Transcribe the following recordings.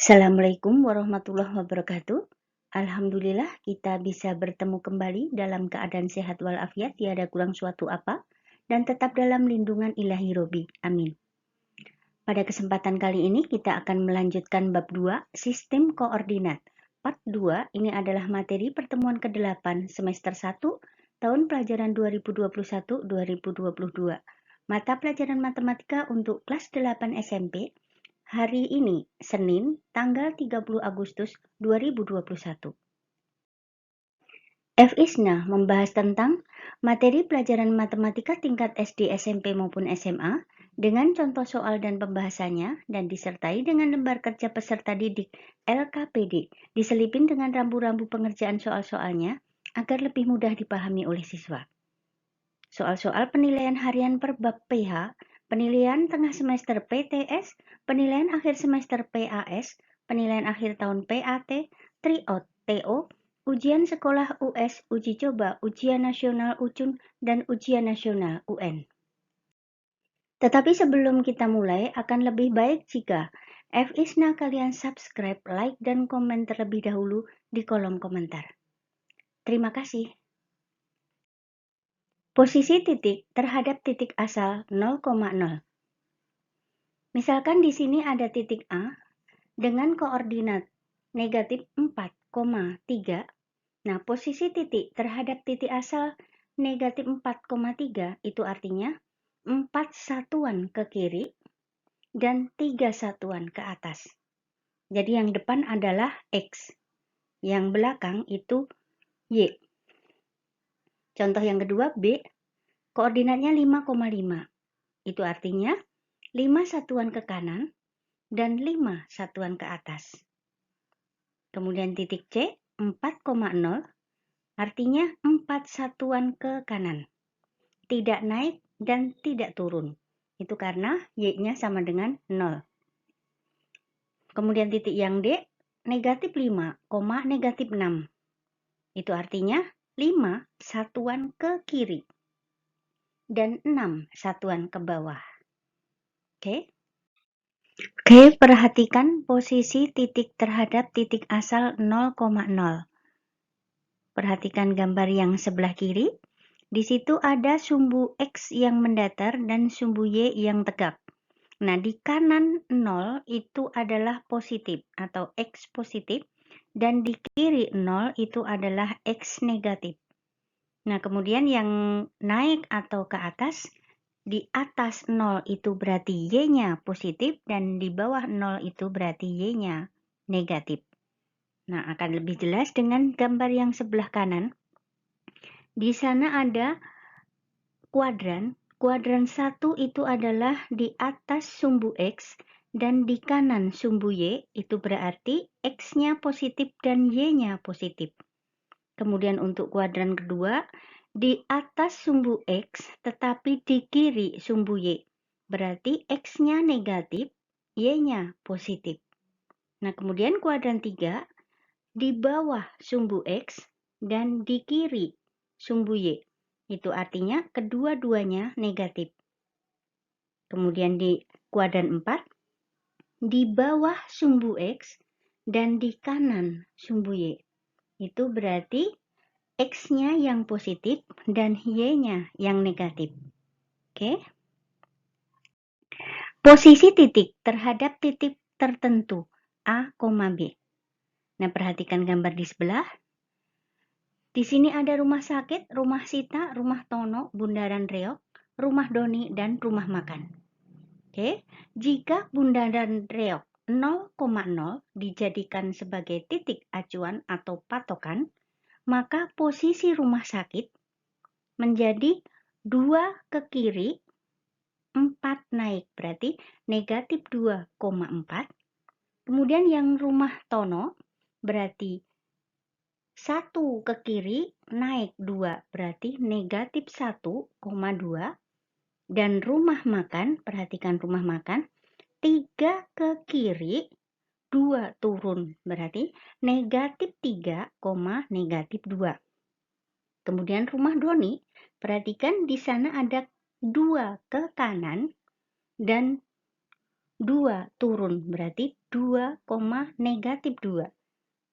Assalamualaikum warahmatullahi wabarakatuh. Alhamdulillah kita bisa bertemu kembali dalam keadaan sehat walafiat, tiada kurang suatu apa, dan tetap dalam lindungan ilahi Robi. Amin. Pada kesempatan kali ini kita akan melanjutkan bab 2, Sistem Koordinat. Part 2 ini adalah materi pertemuan ke-8 semester 1 tahun pelajaran 2021-2022. Mata pelajaran matematika untuk kelas 8 SMP. Hari ini, Senin, tanggal 30 Agustus 2021. F. Isna membahas tentang materi pelajaran matematika tingkat SD, SMP maupun SMA dengan contoh soal dan pembahasannya dan disertai dengan lembar kerja peserta didik LKPD, diselipin dengan rambu-rambu pengerjaan soal-soalnya agar lebih mudah dipahami oleh siswa. Soal-soal penilaian harian per bab PH, penilaian tengah semester PTS, penilaian akhir semester PAS, penilaian akhir tahun PAT, tryout TO, ujian sekolah US, uji coba, ujian nasional UCUN, dan ujian nasional UN. Tetapi sebelum kita mulai, akan lebih baik jika F. Isna kalian subscribe, like, dan komen terlebih dahulu di kolom komentar. Terima kasih. Posisi titik terhadap titik asal 0,0. Misalkan di sini ada titik A dengan koordinat negatif 4,3. Nah, posisi titik terhadap titik asal negatif 4,3 itu artinya 4 satuan ke kiri dan 3 satuan ke atas. Jadi yang depan adalah X, yang belakang itu Y. Contoh yang kedua B, koordinatnya 5,5. Itu artinya 5 satuan ke kanan dan 5 satuan ke atas. Kemudian titik C, 4,0, artinya 4 satuan ke kanan. Tidak naik dan tidak turun. Itu karena Y-nya sama dengan 0. Kemudian titik yang D, negatif 5, negatif 6. Itu artinya 5 satuan ke kiri dan 6 satuan ke bawah. Oke? Oke, perhatikan posisi titik terhadap titik asal 0,0. Perhatikan gambar yang sebelah kiri. Di situ ada sumbu X yang mendatar dan sumbu Y yang tegak. Nah, di kanan 0 itu adalah positif atau X positif dan di kiri 0 itu adalah X negatif. Nah, kemudian yang naik atau ke atas, di atas 0 itu berarti Y-nya positif dan di bawah 0 itu berarti Y-nya negatif. Nah, akan lebih jelas dengan gambar yang sebelah kanan. Di sana ada kuadran. Kuadran 1 itu adalah di atas sumbu X dan di kanan sumbu Y, itu berarti X-nya positif dan Y-nya positif. Kemudian untuk kuadran kedua, di atas sumbu X tetapi di kiri sumbu Y. Berarti X-nya negatif, Y-nya positif. Nah, kemudian kuadran 3, di bawah sumbu X dan di kiri sumbu Y. Itu artinya kedua-duanya negatif. Kemudian di kuadran 4, di bawah sumbu X dan di kanan sumbu Y. Itu berarti X-nya yang positif dan Y-nya yang negatif. Oke. Posisi titik terhadap titik tertentu A, B. Nah, perhatikan gambar di sebelah. Di sini ada rumah sakit, rumah Sita, rumah Tono, Bundaran Reok, rumah Doni, dan rumah makan. Oke. Jika Bundaran Reok 0,0 dijadikan sebagai titik acuan atau patokan, maka posisi rumah sakit menjadi 2 ke kiri, 4 naik, berarti negatif 2,4. Kemudian yang rumah Tono berarti 1 ke kiri, naik 2, berarti negatif 1,2. Dan rumah makan, perhatikan rumah makan, 3 ke kiri, 2 turun, berarti negatif 3, negatif 2. Kemudian rumah Doni, perhatikan di sana ada 2 ke kanan dan 2 turun, berarti 2, negatif 2.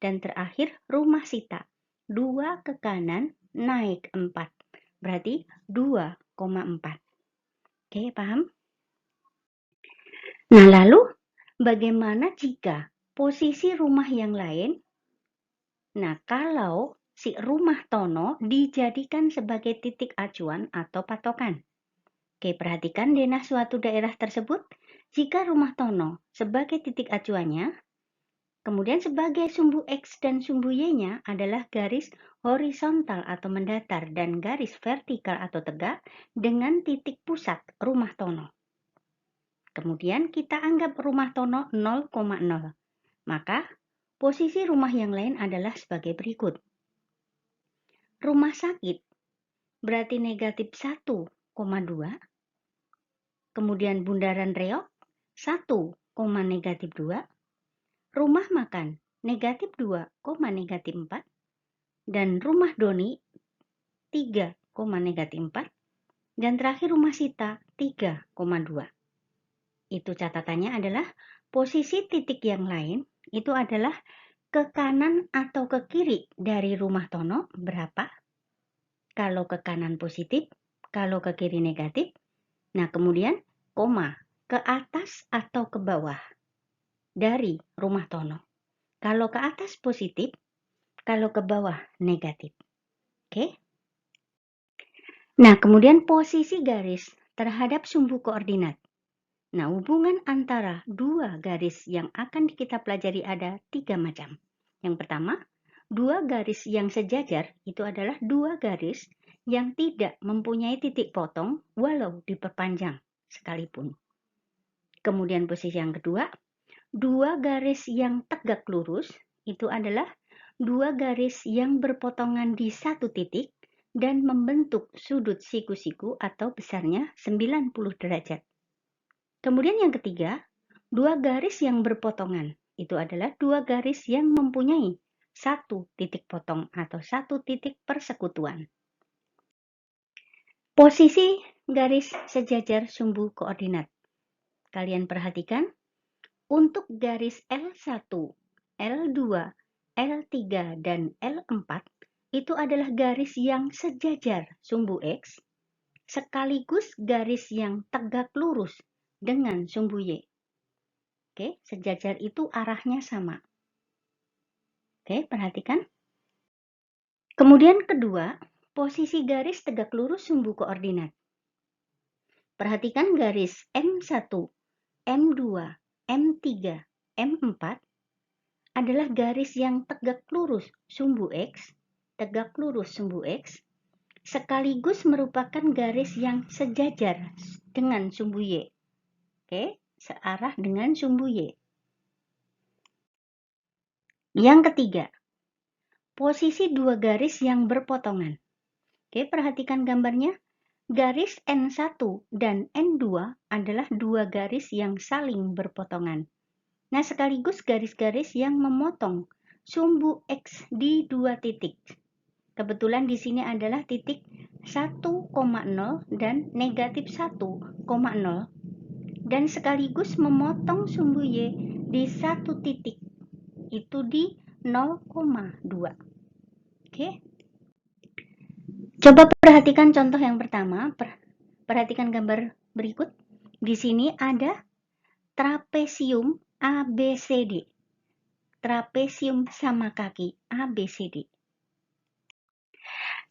Dan terakhir rumah Sita, 2 ke kanan naik 4, berarti 2,4. Oke, paham? Nah, lalu bagaimana jika posisi rumah yang lain? Nah, kalau si rumah Tono dijadikan sebagai titik acuan atau patokan. Oke, perhatikan denah suatu daerah tersebut. Jika rumah Tono sebagai titik acuannya, kemudian sebagai sumbu X dan sumbu Y-nya adalah garis horizontal atau mendatar dan garis vertikal atau tegak dengan titik pusat rumah Tono. Kemudian kita anggap rumah Tono 0,0. Maka posisi rumah yang lain adalah sebagai berikut. Rumah sakit berarti negatif 1,2. Kemudian bundaran reok 1, negatif 2. Rumah makan negatif 2, negatif 4. Dan rumah Doni 3, negatif 4. Dan terakhir rumah Sita 3,2. Itu catatannya adalah posisi titik yang lain itu adalah ke kanan atau ke kiri dari rumah Tono berapa? Kalau ke kanan positif, kalau ke kiri negatif. Nah, kemudian koma, ke atas atau ke bawah dari rumah Tono. Kalau ke atas positif, kalau ke bawah negatif. Oke? Nah, kemudian posisi garis terhadap sumbu koordinat. Nah, hubungan antara dua garis yang akan kita pelajari ada 3 macam. Yang pertama, dua garis yang sejajar itu adalah dua garis yang tidak mempunyai titik potong walau diperpanjang sekalipun. Kemudian posisi yang kedua, dua garis yang tegak lurus itu adalah dua garis yang berpotongan di satu titik dan membentuk sudut siku-siku atau besarnya 90 derajat. Kemudian yang ketiga, dua garis yang berpotongan. Itu adalah dua garis yang mempunyai satu titik potong atau satu titik persekutuan. Posisi garis sejajar sumbu koordinat. Kalian perhatikan, untuk garis L1, L2, L3, dan L4 itu adalah garis yang sejajar sumbu X sekaligus garis yang tegak lurus dengan sumbu Y. Oke, sejajar itu arahnya sama. Oke, perhatikan. Kemudian kedua, posisi garis tegak lurus sumbu koordinat. Perhatikan garis M1, M2, M3, M4 adalah garis yang tegak lurus sumbu X, tegak lurus sumbu X, sekaligus merupakan garis yang sejajar dengan sumbu Y. Oke, searah dengan sumbu Y. Yang ketiga, posisi dua garis yang berpotongan. Oke, perhatikan gambarnya. Garis N1 dan N2 adalah dua garis yang saling berpotongan. Nah, sekaligus garis-garis yang memotong sumbu X di dua titik. Kebetulan di sini adalah titik 1,0 dan negatif 1,0. Dan sekaligus memotong sumbu Y di satu titik. Itu di 0,2. Oke. Coba perhatikan contoh yang pertama. Perhatikan gambar berikut. Di sini ada trapesium ABCD. Trapesium sama kaki ABCD.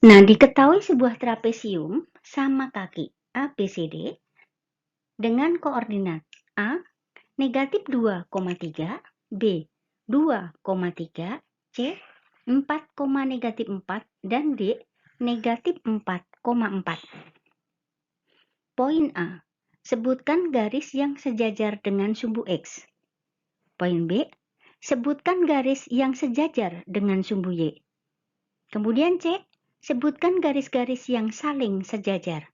Nah, diketahui sebuah trapesium sama kaki ABCD dengan koordinat A negatif 2,3, B 2,3, C 4, negatif 4, dan D negatif 4,4. Poin A, sebutkan garis yang sejajar dengan sumbu X. Poin B, sebutkan garis yang sejajar dengan sumbu Y. Kemudian C, sebutkan garis-garis yang saling sejajar.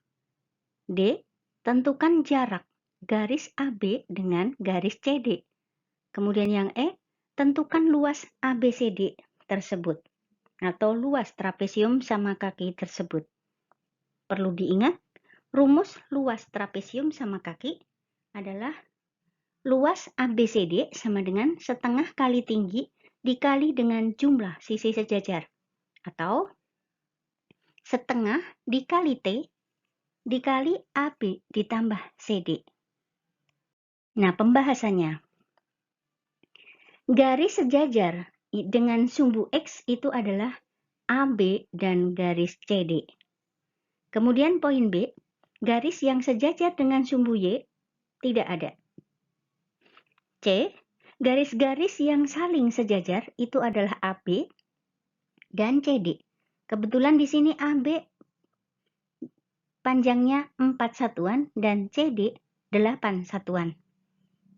D, tentukan jarak garis AB dengan garis CD. Kemudian yang E, tentukan luas ABCD tersebut atau luas trapesium sama kaki tersebut. Perlu diingat, rumus luas trapesium sama kaki adalah luas ABCD sama dengan setengah kali tinggi dikali dengan jumlah sisi sejajar. Atau setengah dikali T dikali AB ditambah CD. Nah, pembahasannya. Garis sejajar dengan sumbu X itu adalah AB dan garis CD. Kemudian poin B, garis yang sejajar dengan sumbu Y tidak ada. C, garis-garis yang saling sejajar itu adalah AB dan CD. Kebetulan di sini AB panjangnya 4 satuan dan CD 8 satuan.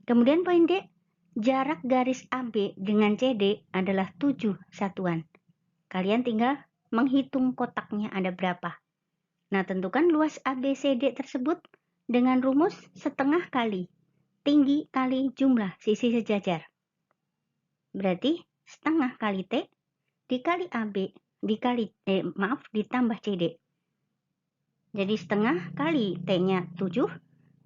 Kemudian poin D, jarak garis AB dengan CD adalah 7 satuan. Kalian tinggal menghitung kotaknya ada berapa. Nah, tentukan luas ABCD tersebut dengan rumus setengah kali tinggi kali jumlah sisi sejajar. Berarti setengah kali T dikali AB ditambah CD. Jadi setengah kali T-nya 7,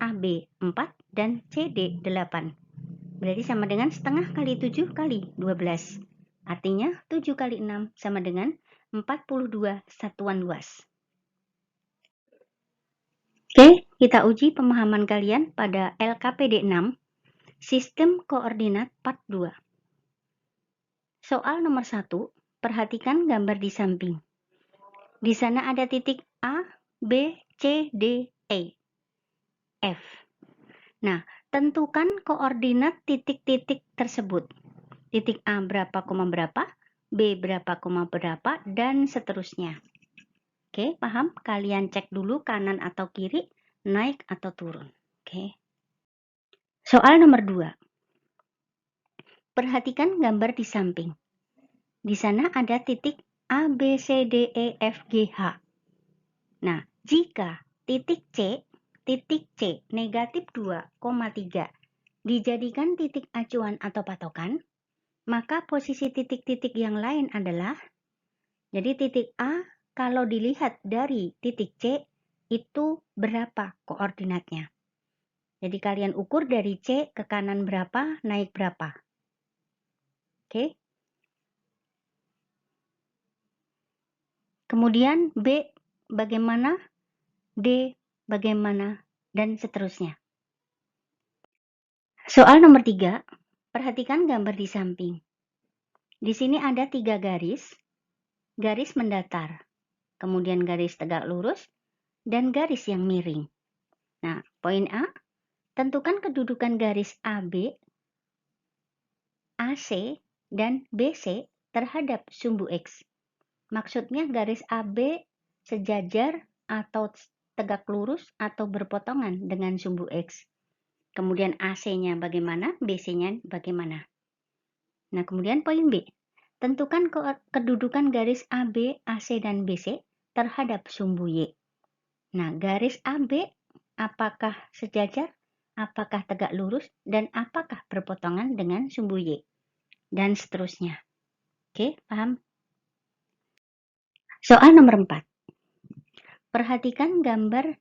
AB 4, dan CD 8. Berarti sama dengan setengah kali 7 kali 12. Artinya 7 kali 6 sama dengan 42 satuan luas. Oke, kita uji pemahaman kalian pada LKPD 6, Sistem Koordinat Part 2. Soal nomor 1, perhatikan gambar di samping. Di sana ada titik A, B, C, D, E, F. Nah, tentukan koordinat titik-titik tersebut. Titik A berapa, berapa, B berapa, berapa, dan seterusnya. Oke, paham? Kalian cek dulu kanan atau kiri, naik atau turun. Oke. Soal nomor 2. Perhatikan gambar di samping. Di sana ada titik A, B, C, D, E, F, G, H. Nah, jika titik C negatif 2,3 dijadikan titik acuan atau patokan, maka posisi titik-titik yang lain adalah, jadi titik A kalau dilihat dari titik C itu berapa koordinatnya. Jadi kalian ukur dari C ke kanan berapa, naik berapa. Oke. Kemudian B bagaimana, D bagaimana, dan seterusnya. Soal nomor 3, perhatikan gambar di samping. Di sini ada 3 garis mendatar, kemudian garis tegak lurus, dan garis yang miring. Nah, poin A, tentukan kedudukan garis AB, AC, dan BC terhadap sumbu X. Maksudnya garis AB sejajar atau tegak lurus atau berpotongan dengan sumbu X. Kemudian AC-nya bagaimana, BC-nya bagaimana. Nah, kemudian poin B, tentukan kedudukan garis AB, AC, dan BC terhadap sumbu Y. Nah, garis AB apakah sejajar, apakah tegak lurus, dan apakah berpotongan dengan sumbu Y, dan seterusnya. Oke, paham? Soal nomor 4. Perhatikan gambar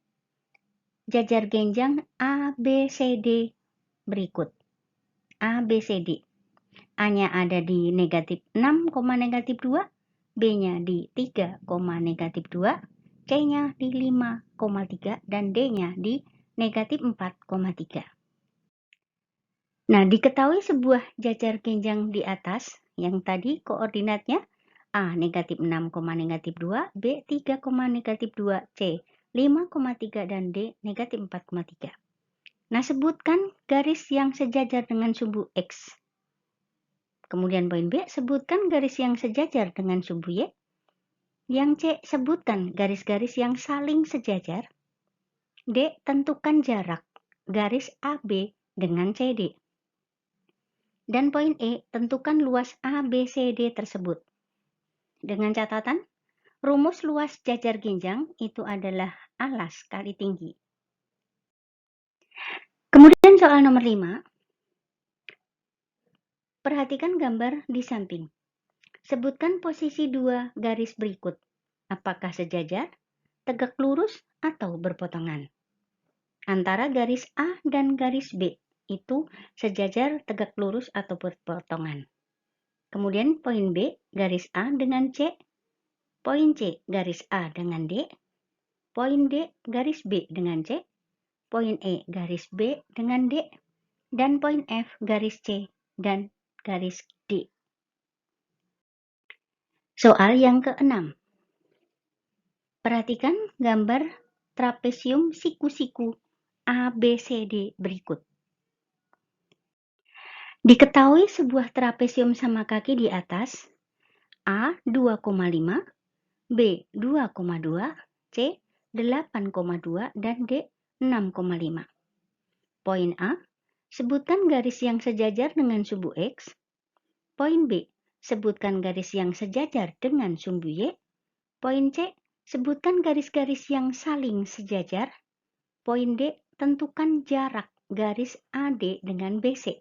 jajar genjang ABCD berikut. ABCD. A-nya ada di negatif 6, negatif 2, B-nya di 3, negatif 2, C-nya di 5,3, dan D-nya di negatif 4,3. Nah, diketahui sebuah jajar genjang di atas, yang tadi koordinatnya A negatif 6, negatif 2, B 3, negatif 2, C 5,3, dan D negatif 4,3. Nah, sebutkan garis yang sejajar dengan sumbu X. Kemudian poin B, sebutkan garis yang sejajar dengan sumbu Y. Yang C, sebutkan garis-garis yang saling sejajar. D, tentukan jarak garis AB dengan CD. Dan poin E, tentukan luas ABCD tersebut. Dengan catatan, rumus luas jajar genjang itu adalah alas kali tinggi. Kemudian soal nomor 5. Perhatikan gambar di samping. Sebutkan posisi 2 garis berikut. Apakah sejajar, tegak lurus, atau berpotongan? Antara garis A dan garis B itu sejajar, tegak lurus, atau berpotongan. Kemudian poin B, garis A dengan C, poin C, garis A dengan D, poin D, garis B dengan C, poin E, garis B dengan D, dan poin F, garis C, dan garis D. Soal yang ke-6. Perhatikan gambar trapesium siku-siku ABCD berikut. Diketahui sebuah trapesium sama kaki di atas A 2,5, B 2,2, C 8,2, dan D 6,5. Poin A, sebutkan garis yang sejajar dengan sumbu X. Poin B, sebutkan garis yang sejajar dengan sumbu Y. Poin C, sebutkan garis-garis yang saling sejajar. Poin D, tentukan jarak garis AD dengan BC.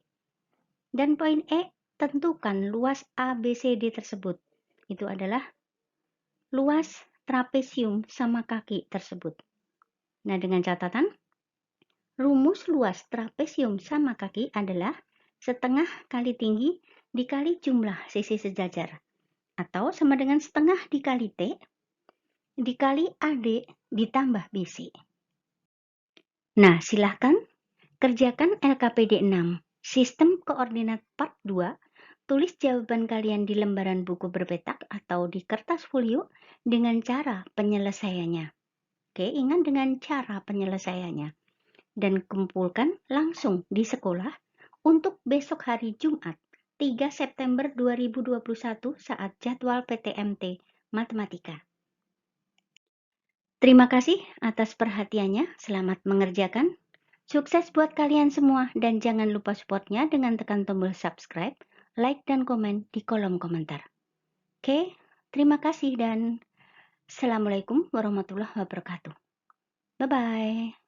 Dan poin E, tentukan luas ABCD tersebut. Itu adalah luas trapesium sama kaki tersebut. Nah, dengan catatan, rumus luas trapesium sama kaki adalah setengah kali tinggi dikali jumlah sisi sejajar. Atau sama dengan setengah dikali T dikali AD ditambah BC. Nah, silahkan kerjakan LKPD 6, Sistem Koordinat Part 2, tulis jawaban kalian di lembaran buku berpetak atau di kertas folio dengan cara penyelesaiannya. Oke, ingat dengan cara penyelesaiannya. Dan kumpulkan langsung di sekolah untuk besok hari Jumat, 3 September 2021 saat jadwal PTMT Matematika. Terima kasih atas perhatiannya, selamat mengerjakan. Sukses buat kalian semua dan jangan lupa supportnya dengan tekan tombol subscribe, like, dan komen di kolom komentar. Oke, terima kasih dan Assalamualaikum warahmatullahi wabarakatuh. Bye-bye.